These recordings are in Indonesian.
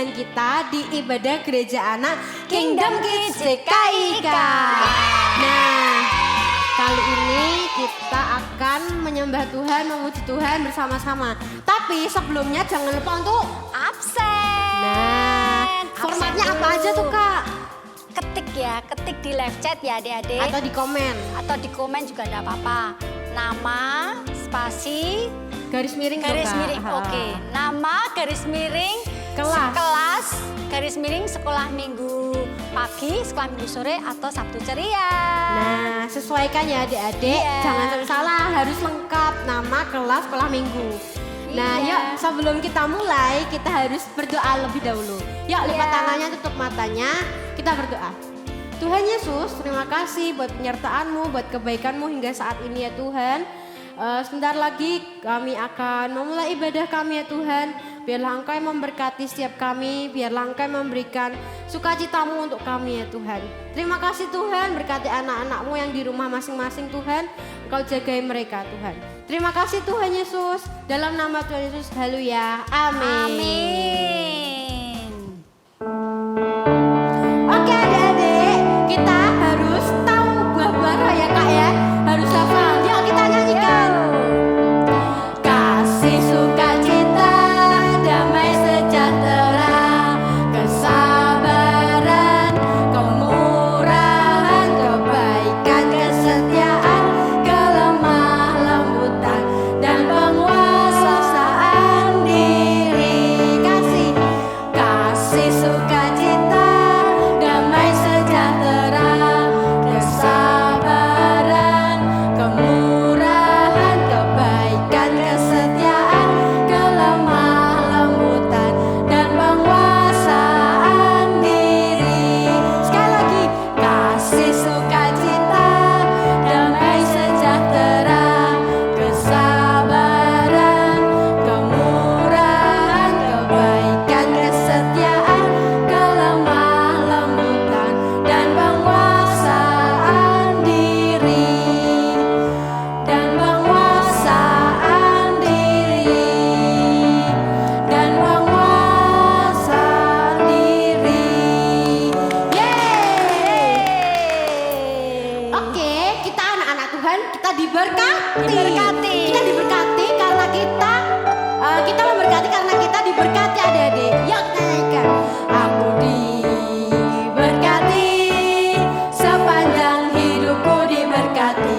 dengan kita di ibadah gereja anak Kingdom Kids DKIK. Nah, kali ini kita akan menyembah Tuhan, memuji Tuhan bersama-sama. Tapi sebelumnya jangan lupa untuk absen. Nah, formatnya apa aja tuh Kak? Ketik di live chat ya adik-adik. Atau di komen. Atau di komen juga enggak apa-apa. Nama, spasi, garis miring. Oke. Nama, garis miring, kelas, garis miring sekolah minggu pagi, sekolah minggu sore atau Sabtu ceria. Nah, sesuaikan ya adik-adik. Jangan sampai salah, harus lengkap nama, kelas, sekolah minggu. Nah, yuk sebelum kita mulai, kita harus berdoa lebih dahulu. Yuk lipat tangannya, tutup matanya, kita berdoa. Tuhan Yesus, terima kasih buat penyertaan-Mu, buat kebaikan-Mu hingga saat ini ya Tuhan. Sebentar lagi kami akan memulai ibadah kami ya Tuhan. Biarlah Engkau yang memberkati setiap kami, biarlah Engkau yang memberikan sukacita-Mu untuk kami ya Tuhan. Terima kasih Tuhan, berkati anak-anak-Mu yang di rumah masing-masing Tuhan. Engkau jagai mereka Tuhan. Terima kasih Tuhan Yesus, dalam nama Tuhan Yesus, haleluya, amin. Amin. Oke adik-adik, kita harus tahu buah-buah roh ya Kak ya, harus hafal. Yuk kita nyanyikan. Kasih, sukacita, damai sejahtera, kesabaran, kemurahan, kebaikan, kesetiaan, kelemah lembutan, dan penguasaan diri. Kasih, sukacita, damai sejahtera, kesabaran, kemurahan, kebaikan, kesetiaan, kelemah lembutan, dan penguasaan diri. Sekali lagi, kasih, sukacita, damai sejahtera, kesabaran, kemurahan, kebaikan, kesetiaan, kelemah lembutan, dan penguasaan diri. Dan penguasaan diri. Dan penguasaan diri. Yeay. Oke, kita anak-anak Tuhan, kita diberkati. Kita diberkati karena kita memberkati karena kita diberkati adik-adik. Yuk kita nyanyikan. Aku diberkati, sepanjang hidupku diberkati.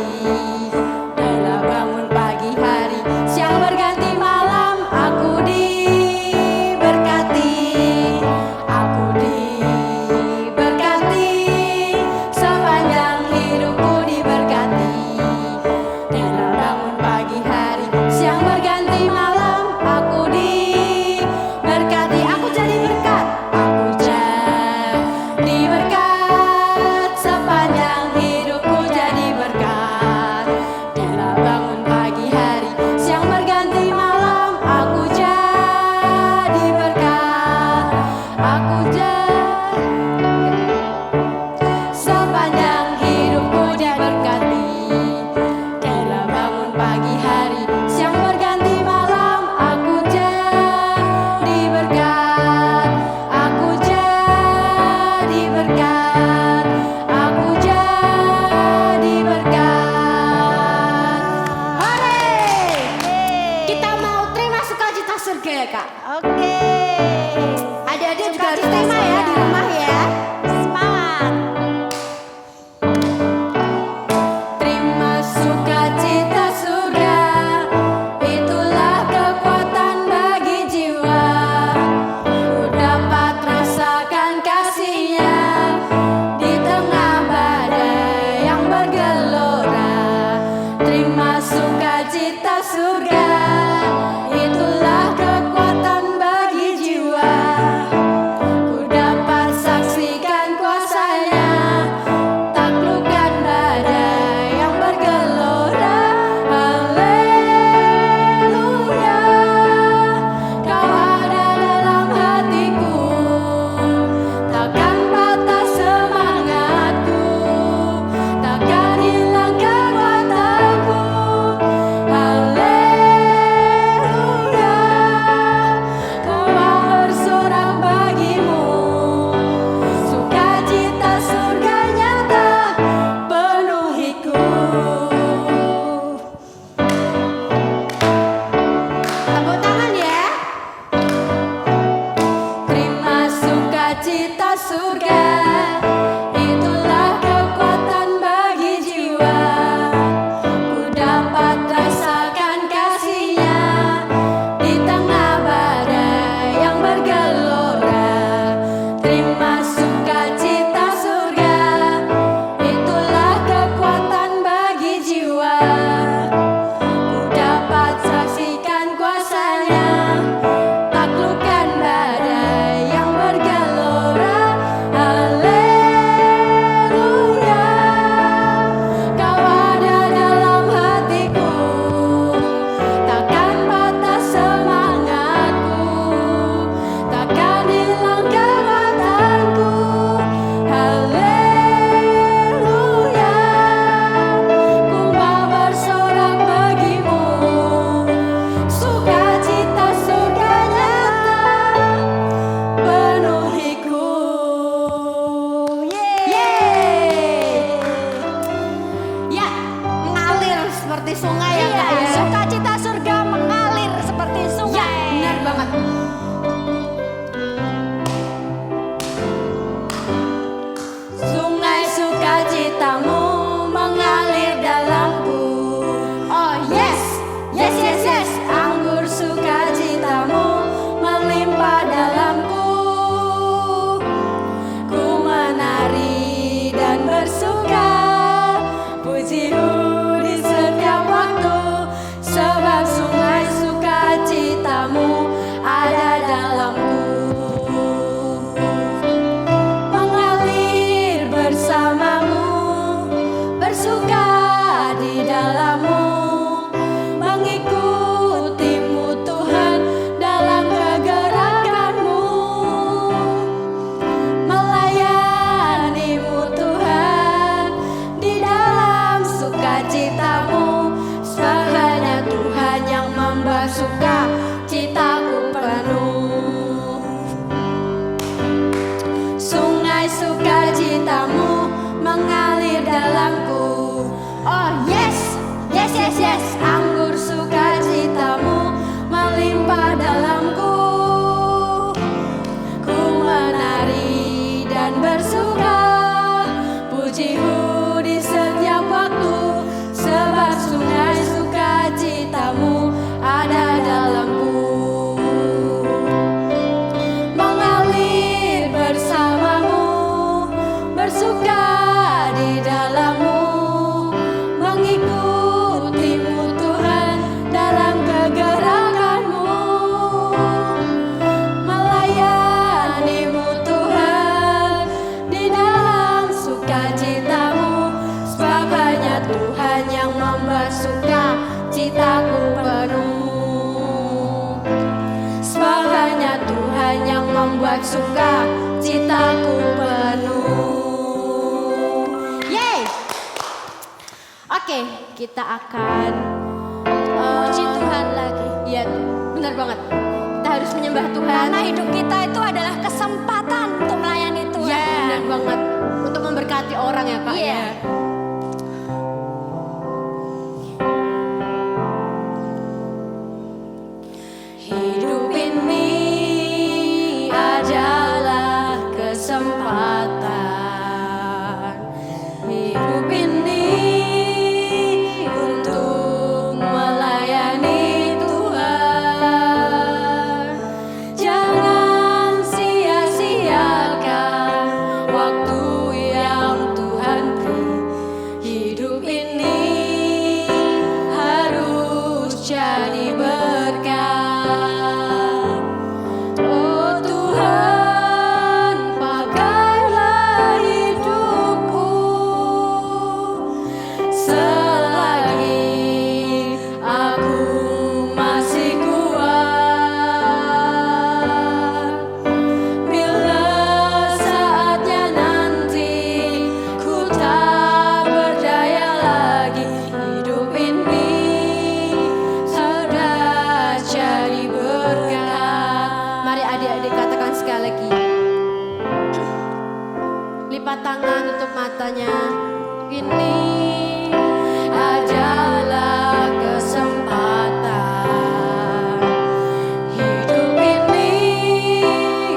Dalam bangun pagi hari, siang berganti malam, aku diberkati. Aku diberkati, sepanjang hidupku diberkati. Dalam bangun pagi yes, yes. Anggur sukacitamu melimpah dalamku. Ku menari dan bersuka, pujimu di setiap waktu, sebab sungai sukacitamu ada dalamku. Mengalir bersamamu, bersuka di dalammu, mengikutimu Tuhan dalam kegerakanmu, melayanimu Tuhan di dalam sukacitamu, sebab hanya Tuhan yang membuat sukacitaku penuh, sebab hanya Tuhan yang membuat sukacitaku penuh. Yeay! Oke, kita akan Puji Tuhan lagi. ya, benar banget. Kita harus menyembah Tuhan. Karena hidup kita itu adalah kesempatan untuk melayani Tuhan. Ya, benar banget. Untuk memberkati orang ya, Kak. Iya. Ya. Hidup ini adalah kesempatan. Hidup ini untuk melayani Tuhan. Jangan sia-siakan waktu yang Tuhan beri. Hidup ini harus jadi berkat. Oh Tuhan, pakailah hidupku selagi aku masih kuat. Bila saatnya nanti ku tak berdaya lagi, hidup ini sudah jadi berkat. Mari adik-adik katakan sekali lagi. Lipat tangan, tutup matanya. Ini adalah kesempatan. Hidup ini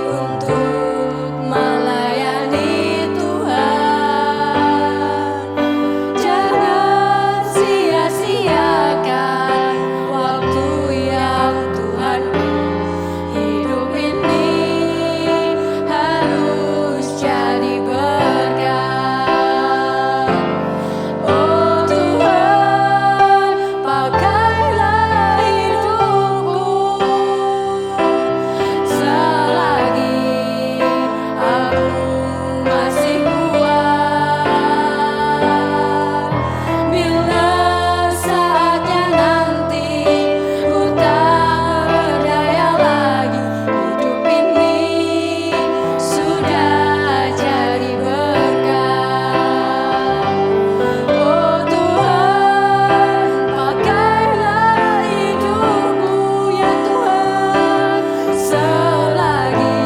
untuk melayani Tuhan. Jangan sia-siakan waktu yang Tuhan beri. Hidup ini harus jadi berkat. Oh Tuhan, pakailah hidupku selagi aku masih kuat. Bila saatnya nanti ku tak berdaya lagi, hidup ini sudah jadi berkat. Oh Tuhan, pakailah hidupku ya Tuhan, selagi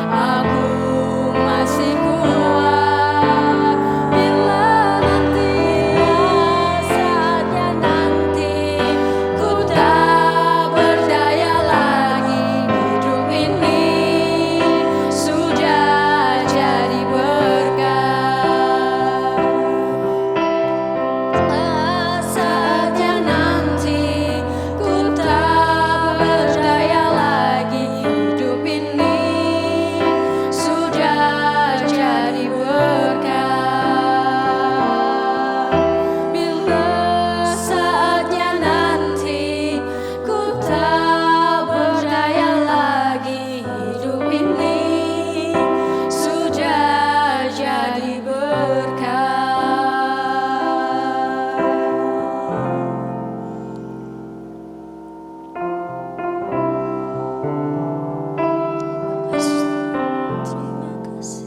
aku masih kuat. Bila saatnya nanti ku tak berdaya lagi, hidup ini sudah jadi berkat. Saatnya nanti ku tak berdaya lagi, hidup ini sudah jadi berkat. Bila saatnya nanti ku tak berdaya lagi, hidup ini sudah jadi berkat. Terima kasih.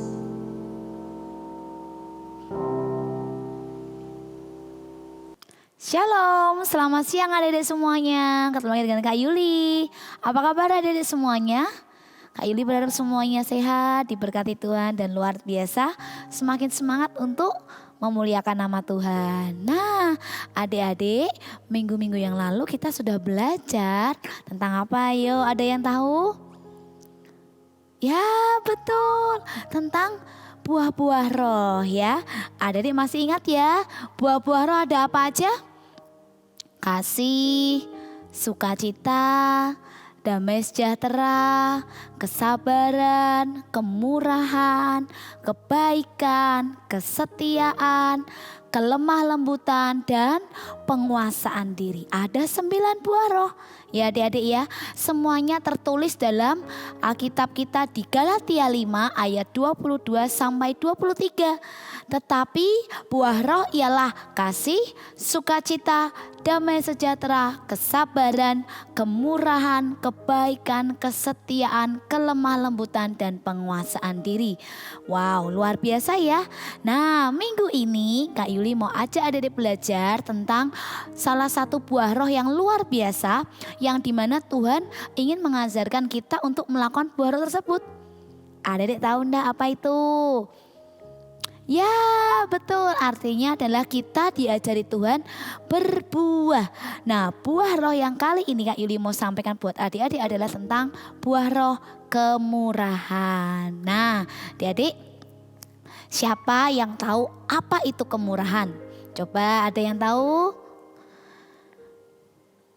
Shalom, selamat siang adik-adik semuanya. Ketemu lagi dengan Kak Yuli. Apa kabar adik-adik semuanya? Kak Yuli berharap semuanya sehat, diberkati Tuhan dan luar biasa. Semakin semangat untuk memuliakan nama Tuhan. Nah, adik-adik, minggu-minggu yang lalu kita sudah belajar tentang apa? Ayo, ada yang tahu? Ya, betul. Tentang buah-buah roh ya. Adik-adik masih ingat ya? Buah-buah roh ada apa aja? Kasih, sukacita, damai sejahtera, kesabaran, kemurahan, kebaikan, kesetiaan, kelemah lembutan, dan penguasaan diri. Ada 9 buah roh. Ya adik-adik ya, semuanya tertulis dalam Alkitab kita di Galatia 5 ayat 22 sampai 23. Tetapi buah roh ialah kasih, sukacita, damai sejahtera, kesabaran, kemurahan, kebaikan, kesetiaan, kelemah lembutan, dan penguasaan diri. Wow, luar biasa ya. Nah, minggu ini Kak Yuli mau ajak adik-adik belajar tentang salah satu buah roh yang luar biasa, yang dimana Tuhan ingin mengajarkan kita untuk melakukan buah roh tersebut. Adik-adik tahu enggak apa itu? Ya betul, artinya adalah kita diajari Tuhan berbuah. Nah, buah roh yang kali ini Kak Yuli mau sampaikan buat adik-adik adalah tentang buah roh kemurahan. Nah, adik-adik, siapa yang tahu apa itu kemurahan? Coba ada yang tahu?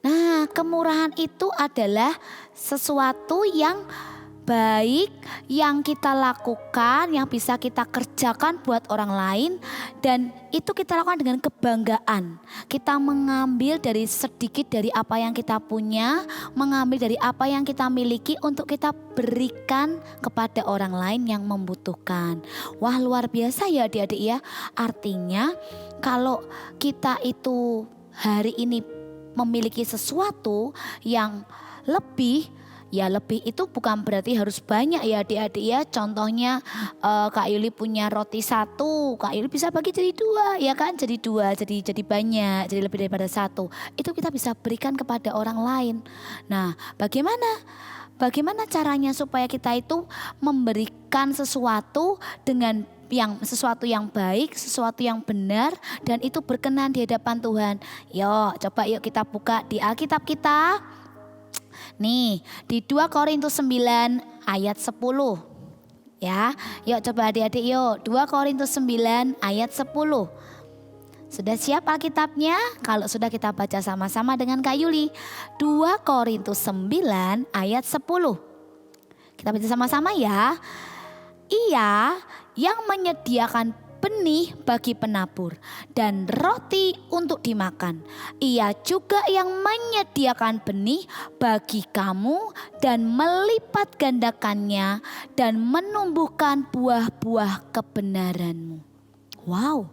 Nah, kemurahan itu adalah sesuatu yang baik yang kita lakukan, yang bisa kita kerjakan buat orang lain, dan itu kita lakukan dengan kebanggaan. Kita mengambil dari sedikit dari apa yang kita punya, mengambil dari apa yang kita miliki untuk kita berikan kepada orang lain yang membutuhkan. Wah, luar biasa ya adik-adik ya. Artinya kalau kita itu hari ini memiliki sesuatu yang lebih, ya lebih itu bukan berarti harus banyak ya adik-adik ya. Contohnya Kak Yuli punya roti 1, Kak Yuli bisa bagi jadi 2 ya kan. Jadi 2, jadi banyak, jadi lebih daripada 1. Itu kita bisa berikan kepada orang lain. Nah, bagaimana caranya supaya kita itu memberikan sesuatu dengan sesuatu yang baik, sesuatu yang benar, dan itu berkenan di hadapan Tuhan. Coba kita buka di Alkitab kita. Nih, di 2 Korintus 9 ayat 10. Ya, yuk coba adik-adik yuk. 2 Korintus 9 ayat 10. Sudah siap Alkitabnya? Kalau sudah, kita baca sama-sama dengan Kak Yuli. 2 Korintus 9 ayat 10. Kita baca sama-sama ya. Ia yang menyediakan benih bagi penabur dan roti untuk dimakan. Ia juga yang menyediakan benih bagi kamu dan melipat gandakannya dan menumbuhkan buah-buah kebenaranmu. Wow,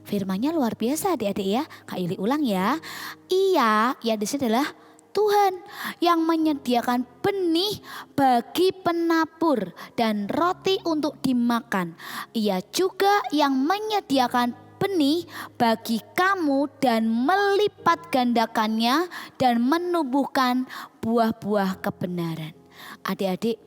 firmannya luar biasa adik-adik ya. Kak Yuli ulang ya. Ia, ya di sini adalah Tuhan yang menyediakan benih bagi penabur dan roti untuk dimakan. Ia juga yang menyediakan benih bagi kamu dan melipat gandakannya dan menumbuhkan buah-buah kebenaran. Adik-adik,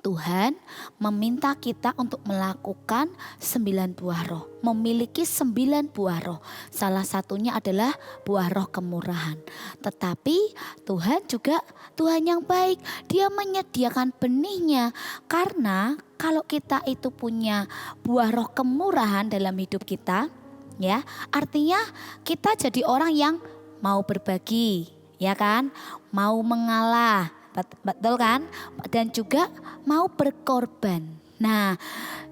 Tuhan meminta kita untuk melakukan 9 buah roh. Memiliki 9 buah roh. Salah satunya adalah buah roh kemurahan. Tetapi Tuhan juga Tuhan yang baik. Dia menyediakan benihnya. Karena kalau kita itu punya buah roh kemurahan dalam hidup kita, ya, artinya kita jadi orang yang mau berbagi, ya kan? Mau mengalah. Betul kan? Dan juga mau berkorban. Nah,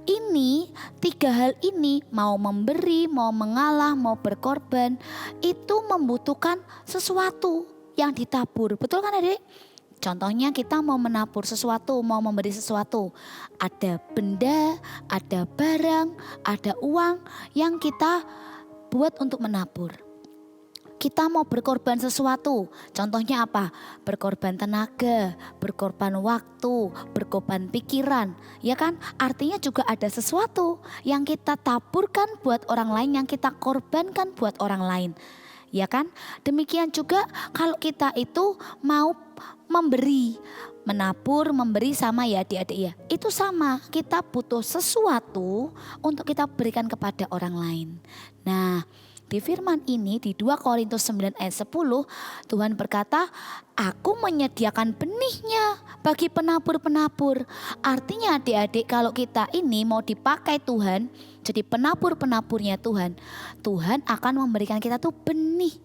ini 3 hal ini, mau memberi, mau mengalah, mau berkorban, itu membutuhkan sesuatu yang ditabur. Betul kan adik? Contohnya kita mau menabur sesuatu, mau memberi sesuatu. Ada benda, ada barang, ada uang yang kita buat untuk menabur. Kita mau berkorban sesuatu, contohnya apa? Berkorban tenaga, berkorban waktu, berkorban pikiran, ya kan? Artinya juga ada sesuatu yang kita taburkan buat orang lain, yang kita korbankan buat orang lain, ya kan? Demikian juga kalau kita itu mau memberi, menabur, memberi sama ya adik-adik ya. Itu sama, kita butuh sesuatu untuk kita berikan kepada orang lain. Nah, di firman ini di 2 Korintus 9 ayat 10 Tuhan berkata, aku menyediakan benihnya bagi penabur-penabur. Artinya adik-adik, kalau kita ini mau dipakai Tuhan jadi penabur-penaburnya Tuhan, Tuhan akan memberikan kita tuh benih.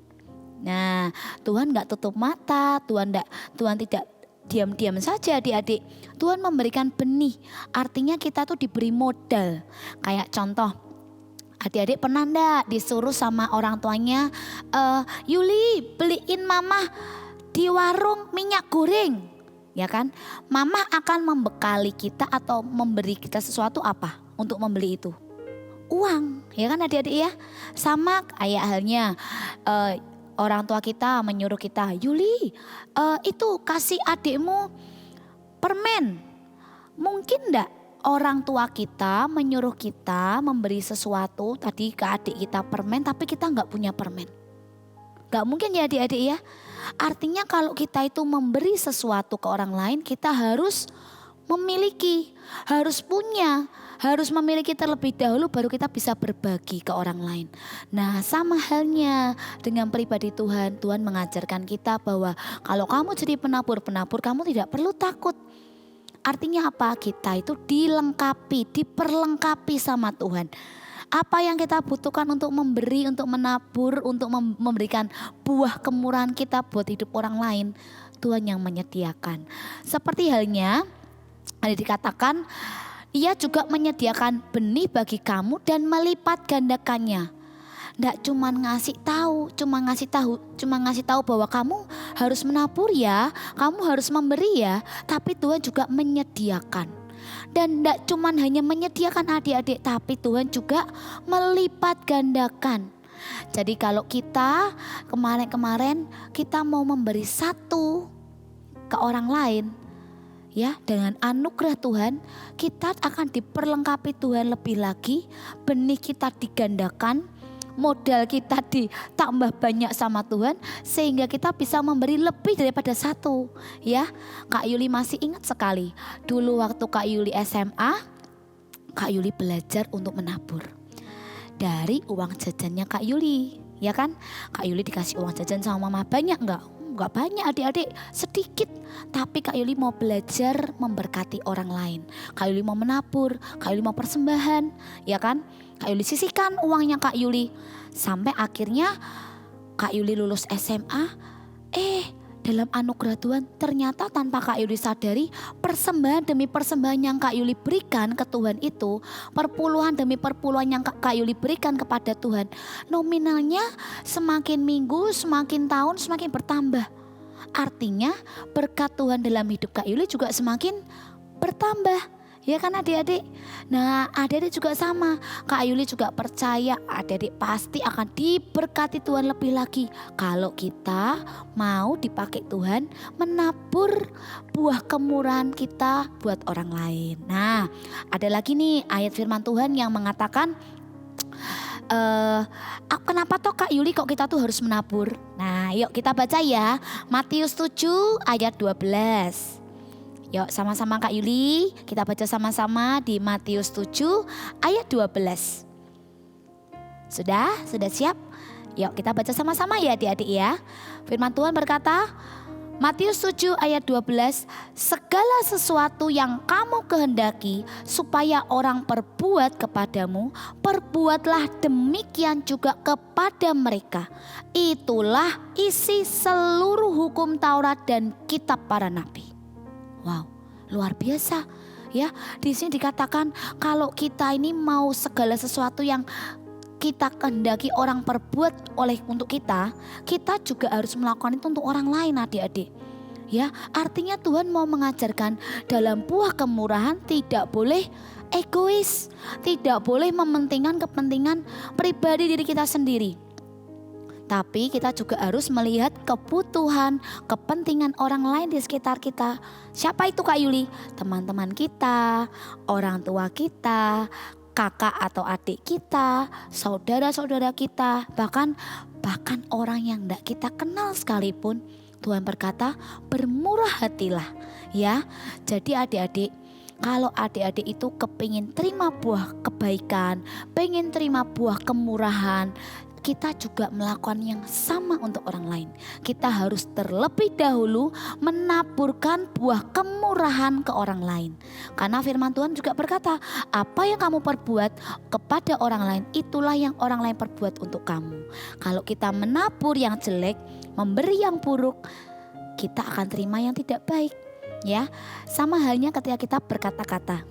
Nah, Tuhan gak tutup mata, Tuhan tidak diam-diam saja adik-adik. Tuhan memberikan benih, artinya kita tuh diberi modal. Kayak contoh, adik-adik pernah enggak disuruh sama orang tuanya, Yuli beliin mama di warung minyak goreng, ya kan? Mama akan membekali kita atau memberi kita sesuatu apa untuk membeli itu? Uang, ya kan adik-adik ya? Sama kayak halnya orang tua kita menyuruh kita, Yuli itu kasih adikmu permen. Mungkin enggak orang tua kita menyuruh kita memberi sesuatu tadi ke adik kita permen, tapi kita enggak punya permen. Enggak mungkin ya adik-adik ya. Artinya kalau kita itu memberi sesuatu ke orang lain, kita harus memiliki, harus punya, harus memiliki terlebih dahulu baru kita bisa berbagi ke orang lain. Nah, sama halnya dengan pribadi Tuhan. Tuhan mengajarkan kita bahwa kalau kamu jadi penabur-penabur, kamu tidak perlu takut. Artinya apa? Kita itu dilengkapi, diperlengkapi sama Tuhan. Apa yang kita butuhkan untuk memberi, untuk menabur, untuk memberikan buah kemurahan kita buat hidup orang lain, Tuhan yang menyediakan. Seperti halnya ada dikatakan, ia juga menyediakan benih bagi kamu dan melipat gandakannya. Nggak cuma ngasih tahu bahwa kamu harus menabur ya, kamu harus memberi ya, tapi Tuhan juga menyediakan. Dan nggak cuma hanya menyediakan adik-adik, tapi Tuhan juga melipat gandakan. Jadi kalau kita kemarin kita mau memberi satu ke orang lain, ya, dengan anugerah Tuhan kita akan diperlengkapi Tuhan lebih lagi, benih kita digandakan, modal kita ditambah banyak sama Tuhan sehingga kita bisa memberi lebih daripada satu, ya. Kak Yuli masih ingat sekali dulu waktu Kak Yuli SMA, Kak Yuli belajar untuk menabur dari uang jajannya Kak Yuli, ya kan? Kak Yuli dikasih uang jajan sama mama banyak enggak? Enggak banyak adik-adik, sedikit. Tapi Kak Yuli mau belajar memberkati orang lain. Kak Yuli mau menabur, Kak Yuli mau persembahan, ya kan? Kak Yuli sisihkan uangnya Kak Yuli. Sampai akhirnya Kak Yuli lulus SMA. Dalam anugerah Tuhan ternyata tanpa Kak Yuli sadari, persembahan demi persembahan yang Kak Yuli berikan ke Tuhan itu, perpuluhan demi perpuluhan yang Kak Yuli berikan kepada Tuhan, nominalnya semakin minggu, semakin tahun, semakin bertambah. Artinya berkat Tuhan dalam hidup Kak Yuli juga semakin bertambah. Ya kan adik-adik? Nah, adik-adik juga sama. Kak Yuli juga percaya adik-adik pasti akan diberkati Tuhan lebih lagi kalau kita mau dipakai Tuhan menabur buah kemurahan kita buat orang lain. Nah, ada lagi nih ayat firman Tuhan yang mengatakan kenapa toh Kak Yuli kok kita tuh harus menabur? Nah, yuk kita baca ya. Matius 7 ayat 12. Yuk sama-sama Kak Yuli, kita baca sama-sama di Matius 7 ayat 12. Sudah siap? Yuk kita baca sama-sama ya adik-adik ya. Firman Tuhan berkata, Matius 7 ayat 12, segala sesuatu yang kamu kehendaki supaya orang perbuat kepadamu, perbuatlah demikian juga kepada mereka. Itulah isi seluruh hukum Taurat dan kitab para nabi. Wow, luar biasa ya. Di sini dikatakan kalau kita ini mau segala sesuatu yang kita kehendaki orang perbuat untuk kita juga harus melakukan itu untuk orang lain adik-adik. Ya, artinya Tuhan mau mengajarkan dalam buah kemurahan tidak boleh egois, tidak boleh mementingkan kepentingan pribadi diri kita sendiri. Tapi kita juga harus melihat kebutuhan, kepentingan orang lain di sekitar kita. Siapa itu Kak Yuli? Teman-teman kita, orang tua kita, kakak atau adik kita, saudara-saudara kita, bahkan orang yang tidak kita kenal sekalipun. Tuhan berkata, bermurah hatilah. Ya, jadi adik-adik, kalau adik-adik itu kepingin terima buah kebaikan, pengen terima buah kemurahan, kita juga melakukan yang sama untuk orang lain. Kita harus terlebih dahulu menaburkan buah kemurahan ke orang lain. Karena firman Tuhan juga berkata, apa yang kamu perbuat kepada orang lain, itulah yang orang lain perbuat untuk kamu. Kalau kita menabur yang jelek, memberi yang buruk, kita akan terima yang tidak baik. Ya, sama halnya ketika kita berkata-kata.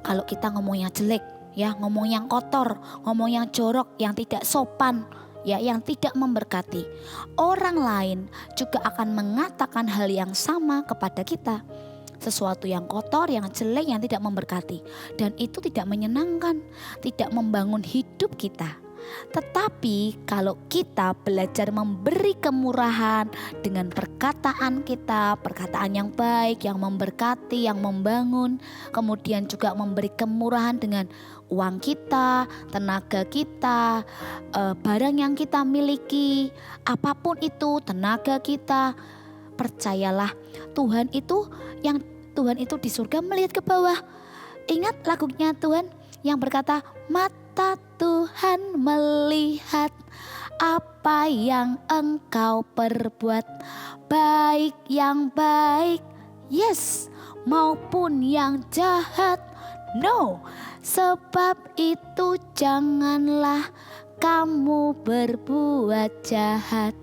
Kalau kita ngomong yang jelek, ya, ngomong yang kotor, ngomong yang jorok, yang tidak sopan, ya, yang tidak memberkati, orang lain juga akan mengatakan hal yang sama kepada kita. Sesuatu yang kotor, yang jelek, yang tidak memberkati, dan itu tidak menyenangkan, tidak membangun hidup kita. Tetapi kalau kita belajar memberi kemurahan dengan perkataan kita, perkataan yang baik, yang memberkati, yang membangun, kemudian juga memberi kemurahan dengan uang kita, tenaga kita, barang yang kita miliki, apapun itu, tenaga kita, percayalah Tuhan itu di surga melihat ke bawah. Ingat lagunya Tuhan yang berkata, mata Tuhan melihat apa yang engkau perbuat, baik yang baik, yes, maupun yang jahat, no. Sebab itu janganlah kamu berbuat jahat,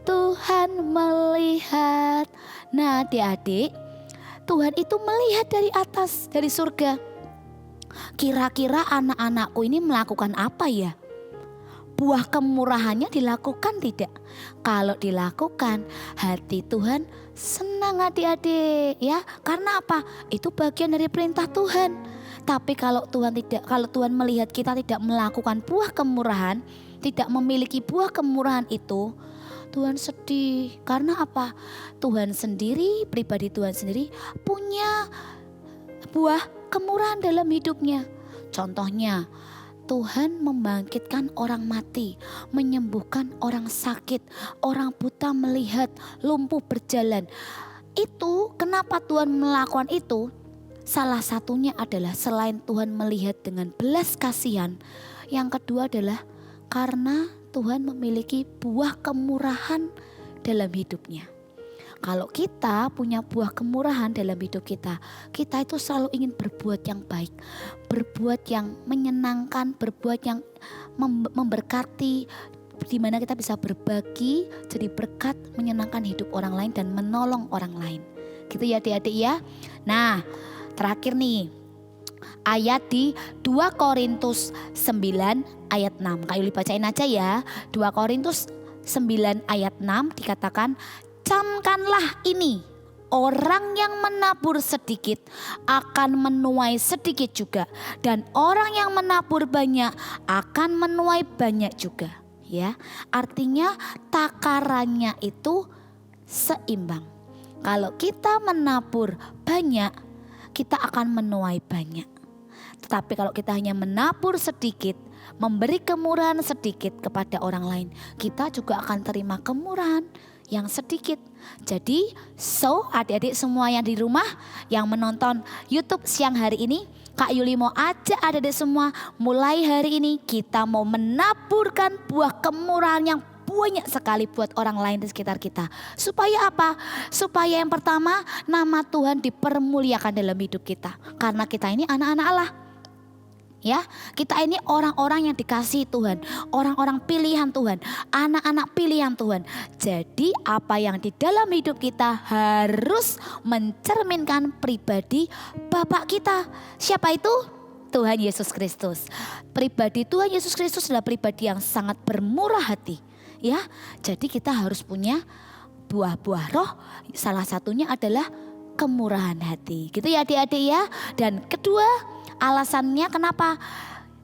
Tuhan melihat. Nah adik-adik, Tuhan itu melihat dari atas, dari surga. Kira-kira anak-anakku ini melakukan apa ya? Buah kemurahannya dilakukan tidak? Kalau dilakukan, hati Tuhan senang adik-adik, ya. Karena apa? Itu bagian dari perintah Tuhan. Tapi kalau Tuhan melihat kita tidak melakukan buah kemurahan, tidak memiliki buah kemurahan itu, Tuhan sedih. Karena apa? Tuhan sendiri, pribadi Tuhan sendiri punya buah kemurahan dalam hidupnya. Contohnya, Tuhan membangkitkan orang mati, menyembuhkan orang sakit, orang buta melihat, lumpuh berjalan. Itu kenapa Tuhan melakukan itu? Salah satunya adalah selain Tuhan melihat dengan belas kasihan, yang kedua adalah karena Tuhan memiliki buah kemurahan dalam hidupnya. Kalau kita punya buah kemurahan dalam hidup kita, kita itu selalu ingin berbuat yang baik, berbuat yang menyenangkan, berbuat yang memberkati, di mana kita bisa berbagi, jadi berkat, menyenangkan hidup orang lain dan menolong orang lain. Gitu ya adik-adik ya. Nah, terakhir nih, ayat di 2 Korintus 9 ayat 6. Kak Yuli bacain aja ya. 2 Korintus 9 ayat 6 dikatakan, camkanlah ini, orang yang menabur sedikit akan menuai sedikit juga, dan orang yang menabur banyak akan menuai banyak juga. Ya, artinya takarannya itu seimbang. Kalau kita menabur banyak, kita akan menuai banyak. Tetapi kalau kita hanya menabur sedikit, memberi kemurahan sedikit kepada orang lain, kita juga akan terima kemurahan yang sedikit. Jadi adik-adik semua yang di rumah, yang menonton YouTube siang hari ini, Kak Yuli mau ajak adik-adik semua, mulai hari ini kita mau menaburkan buah kemurahan yang banyak sekali buat orang lain di sekitar kita. Supaya apa? Supaya yang pertama, nama Tuhan dipermuliakan dalam hidup kita. Karena kita ini anak-anak Allah. Ya, kita ini orang-orang yang dikasihi Tuhan, orang-orang pilihan Tuhan, anak-anak pilihan Tuhan. Jadi apa yang di dalam hidup kita harus mencerminkan pribadi Bapak kita. Siapa itu? Tuhan Yesus Kristus. Pribadi Tuhan Yesus Kristus adalah pribadi yang sangat bermurah hati. Ya, jadi kita harus punya buah-buah roh. Salah satunya adalah kemurahan hati. Gitu ya adik-adik ya. Dan kedua, alasannya kenapa?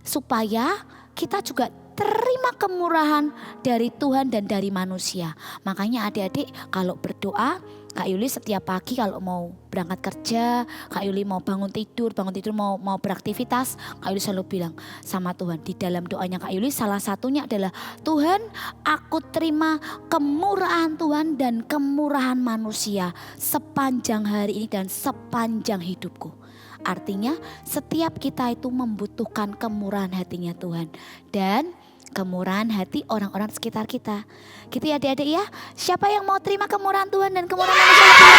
Supaya kita juga terima kemurahan dari Tuhan dan dari manusia. Makanya adik-adik kalau berdoa, Kak Yuli setiap pagi kalau mau berangkat kerja, Kak Yuli mau bangun tidur mau beraktivitas, Kak Yuli selalu bilang sama Tuhan. Di dalam doanya Kak Yuli salah satunya adalah, Tuhan, aku terima kemurahan Tuhan dan kemurahan manusia sepanjang hari ini dan sepanjang hidupku. Artinya setiap kita itu membutuhkan kemurahan hatinya Tuhan dan kemurahan hati orang-orang sekitar kita. Gitu ya adik-adik ya. Siapa yang mau terima kemurahan Tuhan dan kemurahan manusia lagi?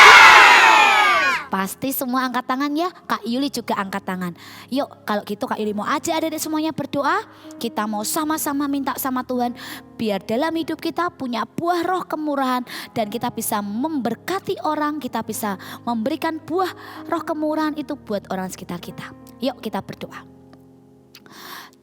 Pasti semua angkat tangan ya. Kak Yuli juga angkat tangan. Yuk kalau gitu Kak Yuli mau aja adik-adik semuanya berdoa. Kita mau sama-sama minta sama Tuhan. Biar dalam hidup kita punya buah roh kemurahan. Dan kita bisa memberkati orang. Kita bisa memberikan buah roh kemurahan itu buat orang sekitar kita. Yuk kita berdoa.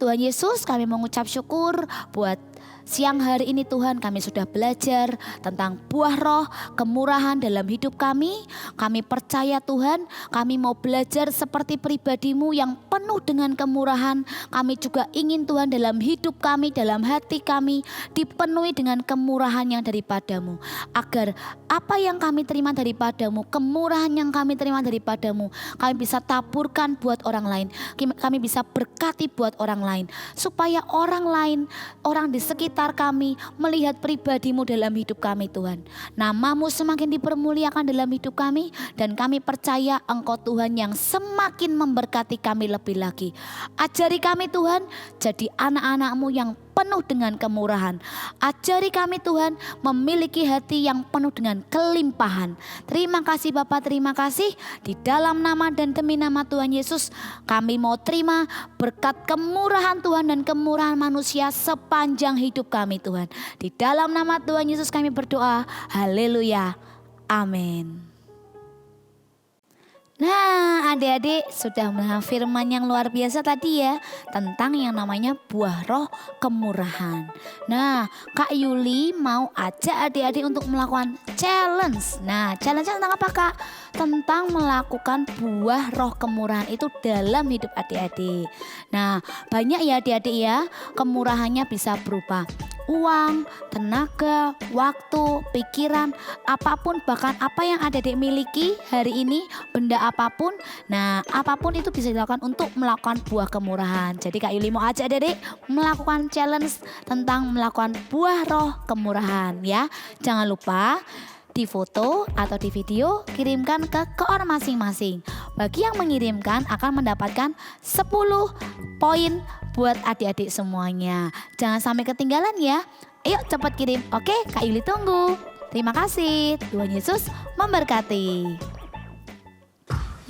Tuhan Yesus, kami mengucap syukur buat siang hari ini Tuhan, kami sudah belajar tentang buah roh kemurahan dalam hidup kami. Kami percaya Tuhan, kami mau belajar seperti pribadi-Mu yang penuh dengan kemurahan. Kami juga ingin Tuhan dalam hidup kami, dalam hati kami dipenuhi dengan kemurahan yang daripada-Mu. Agar apa yang kami terima daripada-Mu, kemurahan yang kami terima daripada-Mu, kami bisa taburkan buat orang lain. Kami bisa berkati buat orang lain. Supaya orang lain, orang di sekitar kami melihat pribadi-Mu dalam hidup kami Tuhan. Nama-Mu semakin dipermuliakan dalam hidup kami. Dan kami percaya Engkau Tuhan yang semakin memberkati kami lebih lagi. Ajari kami Tuhan jadi anak-anak-Mu yang penuh dengan kemurahan. Ajari kami Tuhan memiliki hati yang penuh dengan kelimpahan. Terima kasih Bapa, terima kasih. Di dalam nama dan demi nama Tuhan Yesus, kami mau terima berkat kemurahan Tuhan dan kemurahan manusia sepanjang hidup kami Tuhan. Di dalam nama Tuhan Yesus kami berdoa. Haleluya. Amin. Nah adik-adik sudah mendengar firman yang luar biasa tadi ya. Tentang yang namanya buah roh kemurahan. Nah Kak Yuli mau ajak adik-adik untuk melakukan challenge. Nah challenge tentang apa Kak? Tentang melakukan buah roh kemurahan itu dalam hidup adik-adik. Nah banyak ya adik-adik ya. Kemurahannya bisa berupa uang, tenaga, waktu, pikiran, apapun, bahkan apa yang adik-adik miliki hari ini, benda apapun. Nah apapun itu bisa dilakukan untuk melakukan buah kemurahan. Jadi Kak Yuli mau ajak adik-adik melakukan challenge tentang melakukan buah roh kemurahan ya. Jangan lupa di foto atau di video kirimkan ke orang masing-masing. Bagi yang mengirimkan akan mendapatkan 10 poin buat adik-adik semuanya. Jangan sampai ketinggalan ya. Ayo cepat kirim. Oke, Kak Yuli tunggu. Terima kasih. Tuhan Yesus memberkati.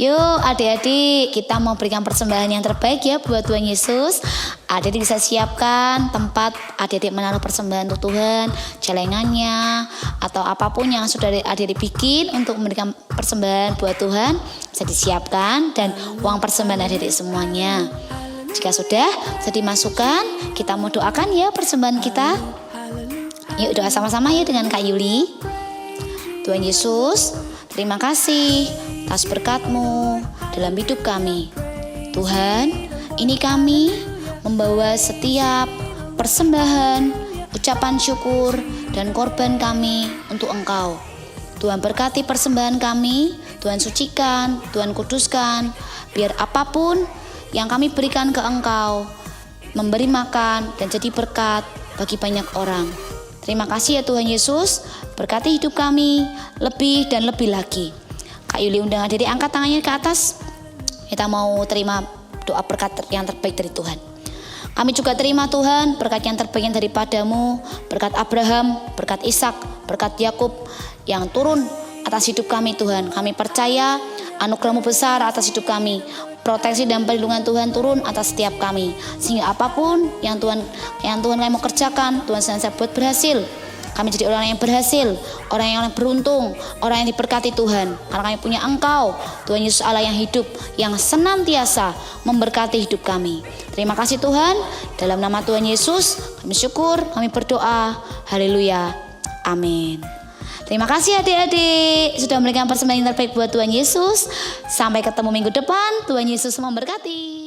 Yuk adik-adik, kita mau berikan persembahan yang terbaik ya buat Tuhan Yesus. Adik-adik bisa siapkan tempat adik-adik menaruh persembahan untuk Tuhan, celengannya atau apapun yang sudah adik-adik bikin untuk memberikan persembahan buat Tuhan bisa disiapkan, dan uang persembahan adik-adik semuanya. Jika sudah dimasukkan, kita mau doakan ya persembahan kita. Yuk doa sama-sama ya dengan Kak Yuli. Tuhan Yesus, terima kasih atas berkat-Mu dalam hidup kami. Tuhan, ini kami membawa setiap persembahan, ucapan syukur, dan korban kami untuk Engkau. Tuhan berkati persembahan kami, Tuhan sucikan, Tuhan kuduskan, biar apapun yang kami berikan ke Engkau memberi makan dan jadi berkat bagi banyak orang. Terima kasih ya Tuhan Yesus, berkati hidup kami lebih dan lebih lagi. Kak Yuli undang adik-adik angkat tangannya ke atas. Kita mau terima doa berkat yang terbaik dari Tuhan. Kami juga terima Tuhan berkat yang terbaik daripada-Mu, berkat Abraham, berkat Ishak, berkat Yakub yang turun atas hidup kami Tuhan. Kami percaya anugerah-Mu besar atas hidup kami. Proteksi dan perlindungan Tuhan turun atas setiap kami. Sehingga apapun yang Tuhan kami mau kerjakan, Tuhan senantiasa buat berhasil. Kami jadi orang yang berhasil, orang yang beruntung, orang yang diberkati Tuhan. Karena kami punya Engkau, Tuhan Yesus Allah yang hidup, yang senantiasa memberkati hidup kami. Terima kasih Tuhan, dalam nama Tuhan Yesus kami syukur, kami berdoa. Haleluya, amin. Terima kasih adik-adik sudah memberikan persembahan yang terbaik buat Tuhan Yesus. Sampai ketemu minggu depan, Tuhan Yesus memberkati.